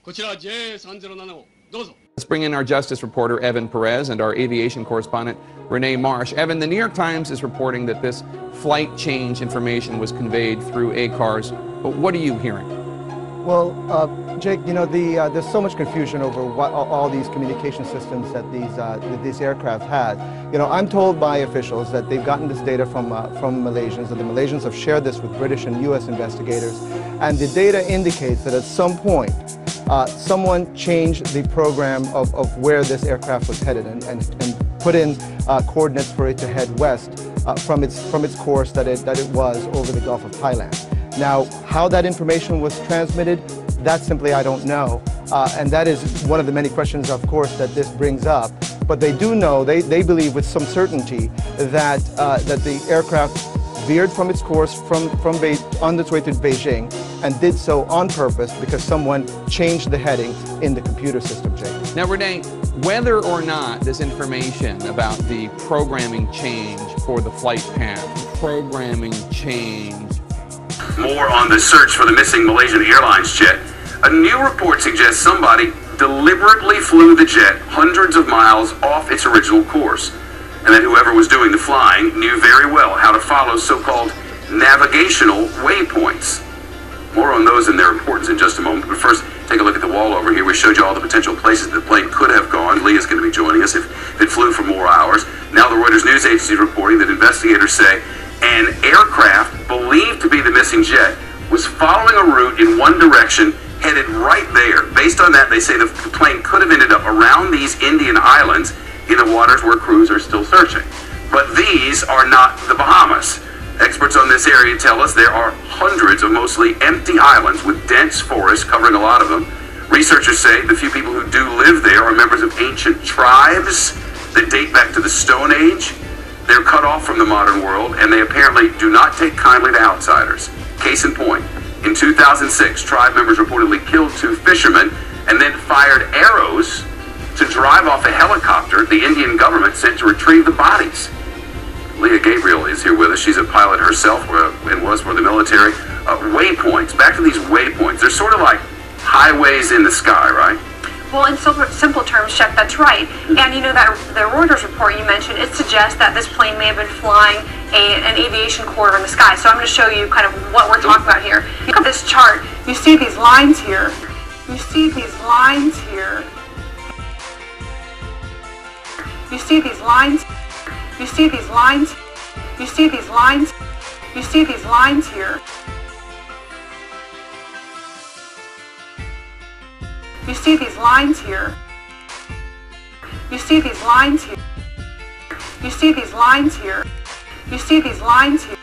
Let's bring in our justice reporter, Evan Perez, and our aviation correspondent, Renee Marsh. Evan, the New York Times is reporting that this flight change information was conveyed through ACARS. But what are you hearing? Well, Jake, you know, there's so much confusion over what all these communication systems that these aircraft had. You know, I'm told by officials that they've gotten this data from Malaysians, that the Malaysians have shared this with British and U.S. investigators, and the data indicates that at some point, someone changed the program of where this aircraft was headed and put in coordinates for it to head west from its course that it was over the Gulf of Thailand. Now, how that information was transmitted, that simply I don't know. And that is one of the many questions, of course, that this brings up. But they do know, they believe with some certainty that, that the aircraft veered from its course on its way to Beijing and did so on purpose because someone changed the heading in the computer system, Jake. Now, Renee, whether or not this information about the programming change for the flight path, programming change. More on the search for the missing Malaysian Airlines jet. A new report suggests somebody deliberately flew the jet hundreds of miles off its original course, and that whoever was doing the flying knew very well how to follow so-called navigational waypoints. More on those and their importance in just a moment, but first, take a look at the wall over here. We showed you all the potential places the plane could have gone. Leah's going to be joining us if it flew for more hours. Now the Reuters news agency is reporting that investigators say an aircraft believed to be the missing jet was following a route in one direction, headed right there. Based on that, they say the plane could have ended up around these Indian islands in the waters where crews are still searching. But these are not the Bahamas. Experts on this area tell us there are hundreds of mostly empty islands with dense forests covering a lot of them. Researchers say the few people who do live there are members of ancient tribes that date back to the Stone Age. They're cut off from the modern world, and they apparently do not take kindly to outsiders. Case in point, in 2006, tribe members reportedly killed 2 fishermen and then fired arrows to drive off a helicopter the Indian government sent to retrieve the bodies. Leah Gabriel is here with us. She's a pilot herself and was for the military. Waypoints, back to these waypoints. They're sort of like highways in the sky, right? Well, in simple terms, Chuck, that's right. And you know that the Reuters report you mentioned, it suggests that this plane may have been flying an aviation corridor in the sky. So I'm going to show you kind of what we're talking about here. Look at this chart. You see these lines here. You see these lines here. You see these lines. You see these lines. You see these lines. You see these lines here. You see these lines here. You see these lines here. You see these lines here. You see these lines here.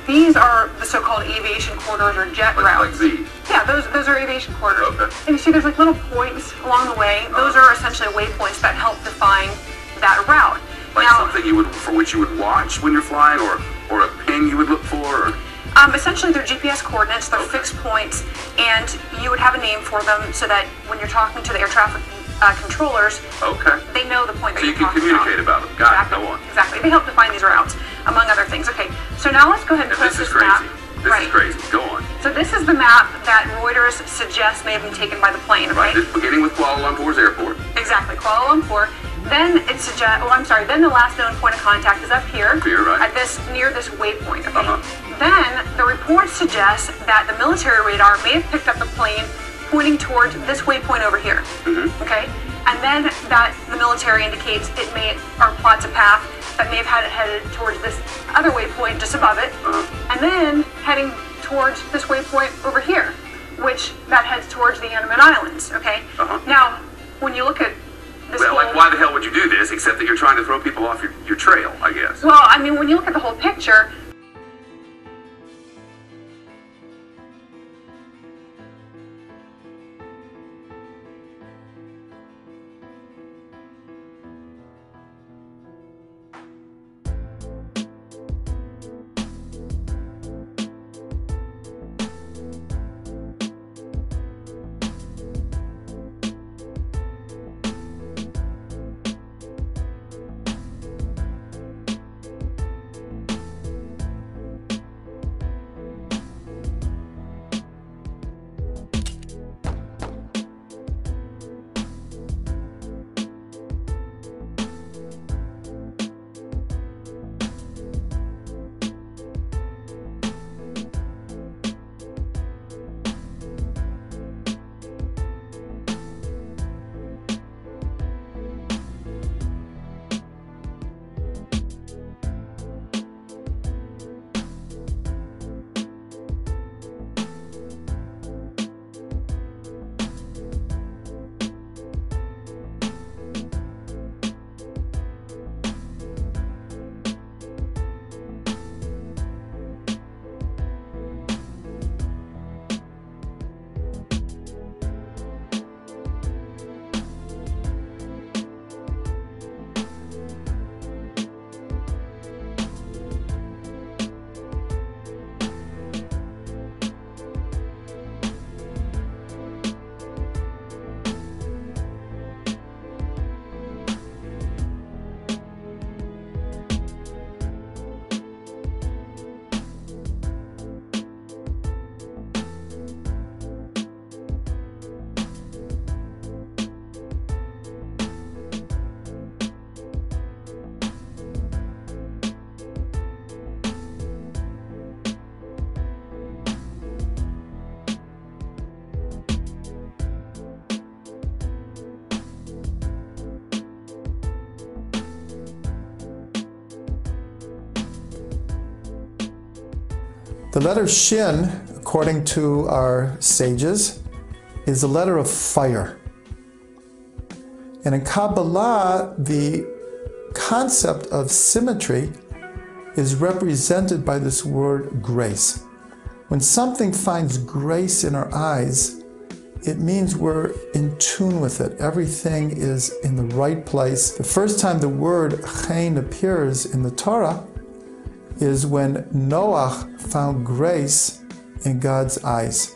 These are the so-called aviation corridors or jet routes. Like these? Yeah, those are aviation corridors. Okay. And you see there's like little points along the way. Those are essentially waypoints that help define that route. Like now, something for which you would watch when you're flying, or a ping you would look for? Or? Essentially, they're GPS coordinates, they're fixed points, and you would have a name for them so that when you're talking to the air traffic controllers, they know the point that you're talking about. So you can communicate about them. Got it. Go on. Exactly. They help define these routes, among other things. Okay, so now let's go ahead and post this map. This is crazy. Go on. So this is the map that Reuters suggests may have been taken by the plane, okay? Right, beginning with Kuala Lumpur's airport. Exactly, Kuala Lumpur. Then it suggests, then the last known point of contact is up here, right. near this waypoint, okay? Then the report suggests that the military radar may have picked up the plane pointing towards this waypoint over here, okay? And then that the military indicates it may, or plots a path that may have had it headed towards this other waypoint just above it, and then heading towards this waypoint over here, which that heads towards the Andaman Islands, okay? Now, when you look at this like, why the hell would you do this, except that you're trying to throw people off your trail, I guess? Well, I mean, when you look at the whole picture, The letter Shin, according to our sages, is a letter of fire. And in Kabbalah, the concept of symmetry is represented by this word grace. When something finds grace in our eyes, it means we're in tune with it. Everything is in the right place. The first time the word chen appears in the Torah is when Noah found grace in God's eyes.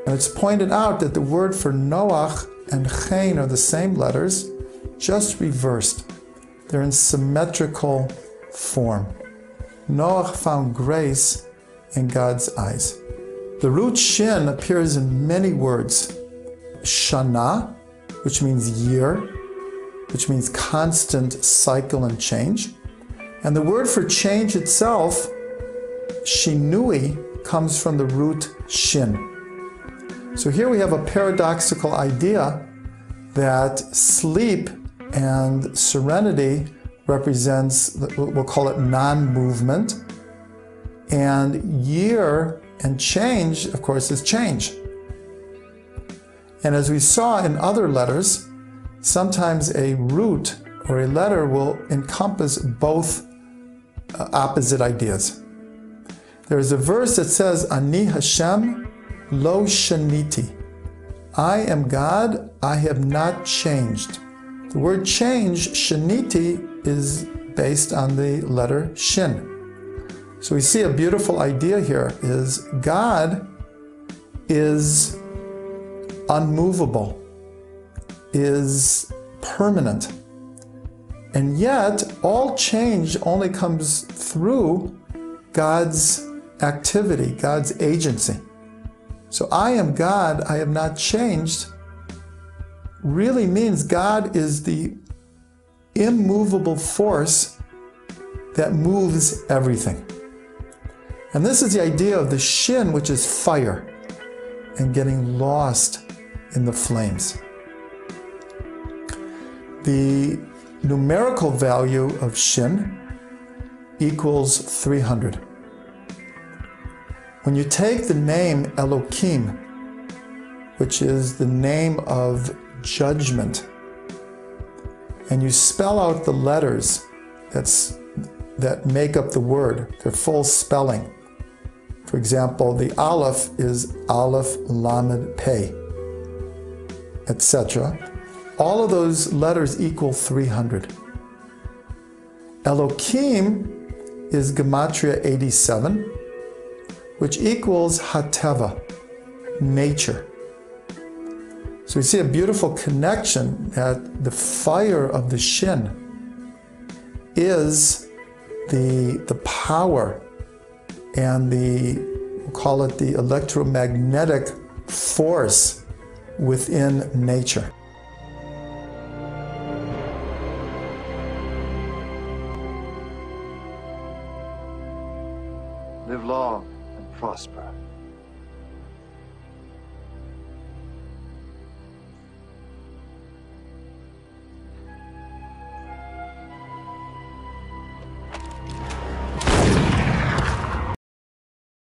And it's pointed out that the word for Noah and chen are the same letters, just reversed. They're in symmetrical form. Noah found grace in God's eyes. The root Shin appears in many words. Shana, which means year, which means constant cycle and change. And the word for change itself, shinui, comes from the root Shin. So here we have a paradoxical idea that sleep and serenity represents, we'll call it non-movement, and year and change, of course, is change. And as we saw in other letters, sometimes a root or a letter will encompass both opposite ideas. There is a verse that says, Ani Hashem lo shaniti. I am God, I have not changed. The word change, shaniti, is based on the letter Shin. So we see a beautiful idea here is God is unmovable, is permanent. And yet, all change only comes through God's activity, God's agency. So I am God, I have not changed, really means God is the immovable force that moves everything. And this is the idea of the Shin, which is fire, and getting lost in the flames. The numerical value of Shin equals 300. When you take the name Elohim, which is the name of judgment, and you spell out the letters that make up the word, their full spelling. For example, the Aleph is Aleph Lamed Pei, etc. All of those letters equal 300. Elohim is Gematria 87, which equals Hateva, nature. So we see a beautiful connection that the fire of the Shin is the power and we'll call it the electromagnetic force within nature. Live long and prosper.